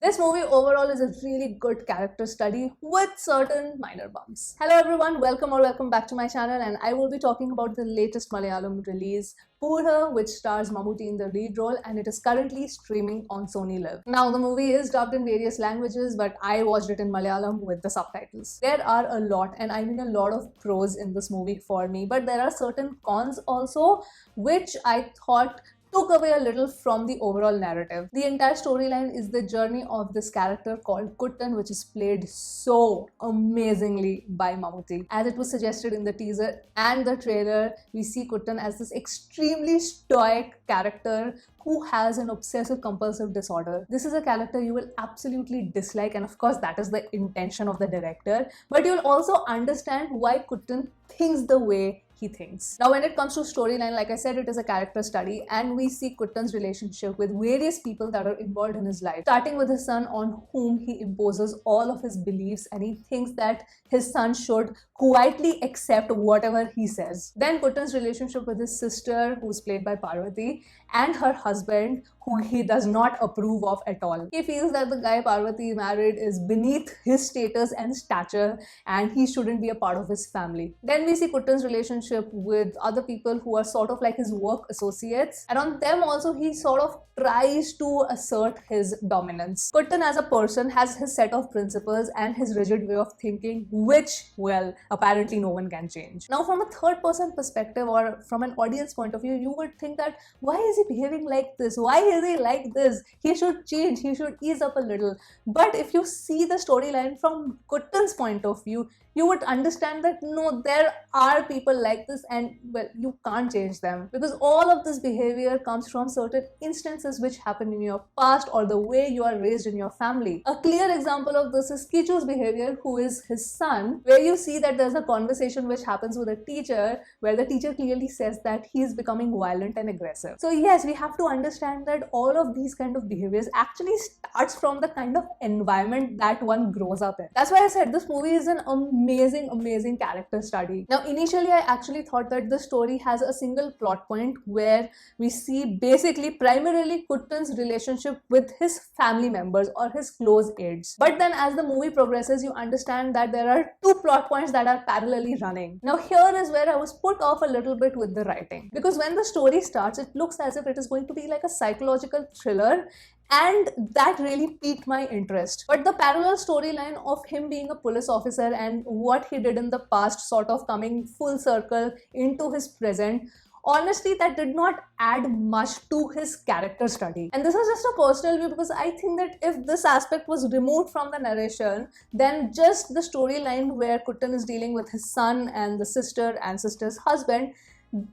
This movie overall is a really good character study with certain minor bumps. Hello everyone, welcome back to my channel, and I will be talking about the latest Malayalam release, Puzhu, which stars Mammootty in the lead role, and it is currently streaming on Sony Live. Now the movie is dubbed in various languages, but I watched it in Malayalam with the subtitles. There are a lot, and I mean a lot of pros in this movie for me, but there are certain cons also, which I thought took away a little from the overall narrative. The entire storyline is the journey of this character called Kuttan, which is played so amazingly by Mammootty. As it was suggested in the teaser and the trailer, we see Kuttan as this extremely stoic character who has an obsessive compulsive disorder. This is a character you will absolutely dislike, and of course that is the intention of the director, but you'll also understand why Kuttan thinks the way he thinks. Now when it comes to storyline, like I said, it is a character study, and we see Kuttan's relationship with various people that are involved in his life, starting with his son on whom he imposes all of his beliefs, and he thinks that his son should quietly accept whatever he says. Then Kuttan's relationship with his sister, who's played by Parvathy, and her husband, who he does not approve of at all. He feels that the guy Parvathy married is beneath his status and stature, and he shouldn't be a part of his family. Then we see Kuttan's relationship with other people who are sort of like his work associates, and on them also he sort of tries to assert his dominance. Kuttan as a person has his set of principles and his rigid way of thinking, which, well, apparently no one can change. Now from a third person perspective, or from an audience point of view, you would think that why is he behaving like this? Why is he like this? He should change, he should ease up a little. But if you see the storyline from Kuttan's point of view, you would understand that no, there are people like this, and well, you can't change them, because all of this behavior comes from certain instances which happen in your past or the way you are raised in your family. A clear example of this is Kichu's behavior, who is his son, where you see that there's a conversation which happens with a teacher where the teacher clearly says that he is becoming violent and aggressive. So yes, we have to understand that all of these kind of behaviors actually starts from the kind of environment that one grows up in. That's why I said this movie is an amazing character study. Now initially I actually thought that the story has a single plot point where we see basically primarily Kuttan's relationship with his family members or his close aides. But then as the movie progresses, you understand that there are two plot points that are parallelly running. Now here is where I was put off a little bit with the writing, because when the story starts, it looks as if it is going to be like a psychological thriller, and that really piqued my interest. But the parallel storyline of him being a police officer and what he did in the past sort of coming full circle into his present, honestly that did not add much to his character study. And this is just a personal view, because I think that if this aspect was removed from the narration, then just the storyline where Kuttan is dealing with his son and the sister and sister's husband,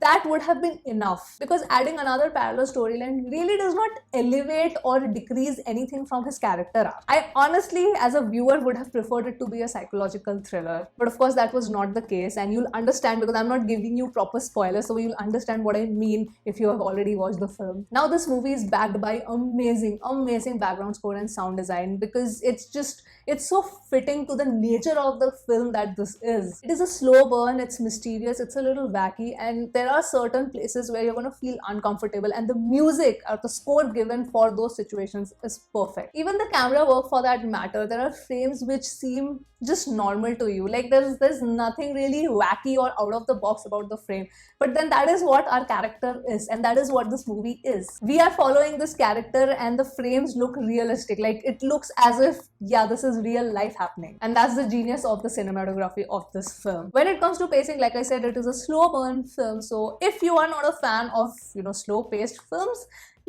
that would have been enough, because adding another parallel storyline really does not elevate or decrease anything from his character arc. I honestly, as a viewer, would have preferred it to be a psychological thriller, but of course that was not the case, and you'll understand because I'm not giving you proper spoilers, so you'll understand what I mean if you have already watched the film. Now this movie is backed by amazing background score and sound design, because it's so fitting to the nature of the film that this is. It is a slow burn, it's mysterious, it's a little wacky, and there are certain places where you're going to feel uncomfortable, and the music or the score given for those situations is perfect. Even the camera work for that matter, there are frames which seem just normal to you, like there's nothing really wacky or out of the box about the frame, but then that is what our character is, and that is what this movie is. We are following this character, and the frames look realistic, like it looks as if, yeah, this is real life happening, and that's the genius of the cinematography of this film. When it comes to pacing, like I said, it is a slow burn film, so if you are not a fan of slow paced films,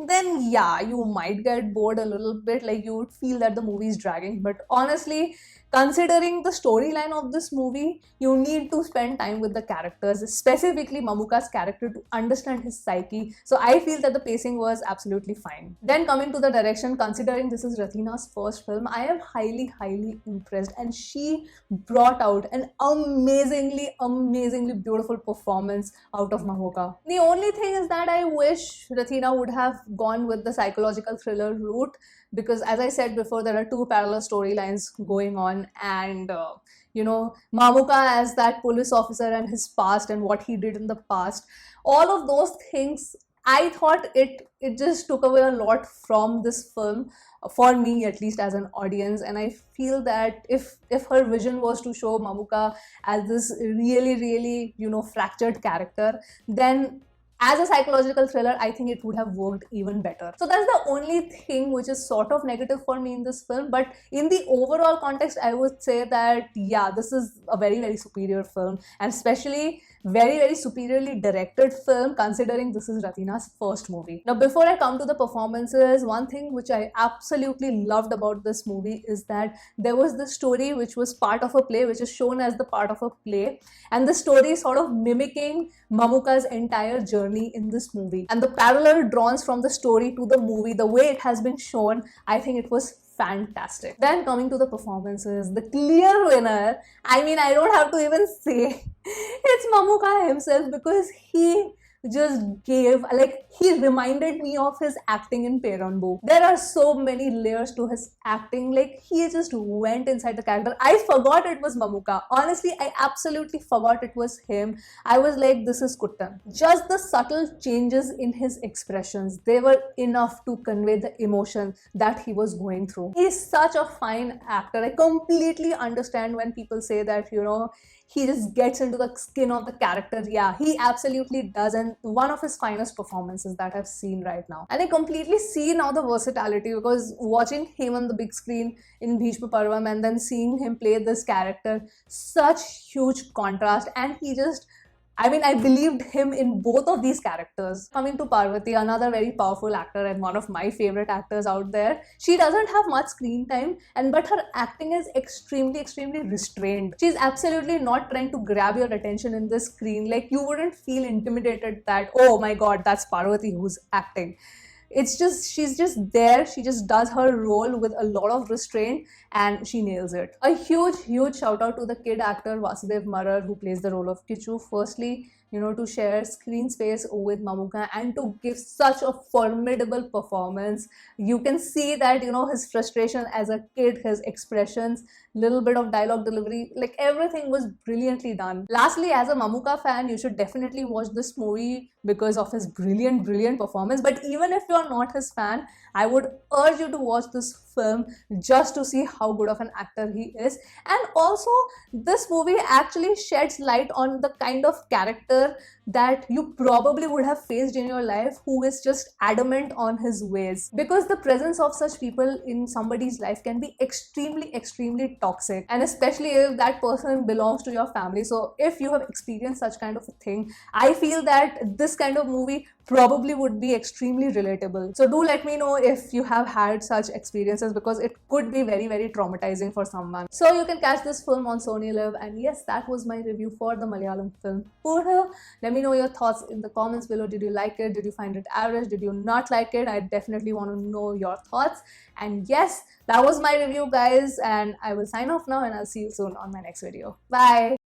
then yeah, you might get bored a little bit, like you would feel that the movie is dragging. But honestly, considering the storyline of this movie, you need to spend time with the characters, specifically Mamuka's character, to understand his psyche. So I feel that the pacing was absolutely fine. Then coming to the direction, considering this is Rathina's first film, I am highly impressed, and she brought out an amazingly beautiful performance out of Mamuka. The only thing is that I wish Rathina would have gone with the psychological thriller route, because as I said before, there are two parallel storylines going on, and Mamuka as that police officer and his past and what he did in the past, all of those things I thought it just took away a lot from this film, for me at least as an audience. And I feel that if her vision was to show Mamuka as this really fractured character, then as a psychological thriller, I think it would have worked even better. So that's the only thing which is sort of negative for me in this film. But in the overall context, I would say that yeah, this is a very superior film, and especially very superiorly directed film, considering this is Ratina's first movie. Now, before I come to the performances, one thing which I absolutely loved about this movie is that there was this story which was part of a play, which is shown as the part of a play, and the story is sort of mimicking Mamuka's entire journey in this movie. And the parallel drawn from the story to the movie, the way it has been shown, I think it was fantastic. Then coming to the performances, the clear winner, I mean, I don't have to even say, it's Mamuka himself, because he just gave, like, he reminded me of his acting in Perambu. There are so many layers to his acting, like he just went inside the character. I forgot it was Mamuka. Honestly, I absolutely forgot it was him. I was like, this is Kuttan. Just the subtle changes in his expressions, they were enough to convey the emotion that he was going through. He's such a fine actor. I completely understand when people say that, you know, he just gets into the skin of the character. Yeah, he absolutely does, and one of his finest performances that I've seen right now. And I completely see now the versatility, because watching him on the big screen in Bhishma Parvam and then seeing him play this character, such huge contrast, and he just, I mean, I believed him in both of these characters. Coming to Parvathy, another very powerful actor and one of my favorite actors out there. She doesn't have much screen time, but her acting is extremely restrained. She's absolutely not trying to grab your attention in the screen. Like, you wouldn't feel intimidated that, oh my god, that's Parvathy who's acting. It's just, she's just there, she just does her role with a lot of restraint, and she nails it. A huge shout out to the kid actor Vasudev Marar, who plays the role of Kichu. Firstly, you know, to share screen space with Mamuka and to give such a formidable performance. You can see that, you know, his frustration as a kid, his expressions, little bit of dialogue delivery, like everything was brilliantly done. Lastly, as a Mamuka fan, you should definitely watch this movie because of his brilliant performance. But even if you're not his fan, I would urge you to watch this film just to see how good of an actor he is. And also, this movie actually sheds light on the kind of character that you probably would have faced in your life, who is just adamant on his ways, because the presence of such people in somebody's life can be extremely toxic, and especially if that person belongs to your family. So if you have experienced such kind of a thing, I feel that this kind of movie probably would be extremely relatable. So do let me know if you have had such experiences, because it could be very traumatizing for someone. So you can catch this film on Sony Live. And yes, that was my review for the Malayalam film Puzhu. Let me know your thoughts in the comments below. Did you like it? Did you find it average? Did you not like it? I definitely want to know your thoughts. And yes, that was my review, guys, and I will sign off now, and I'll see you soon on my next video. Bye.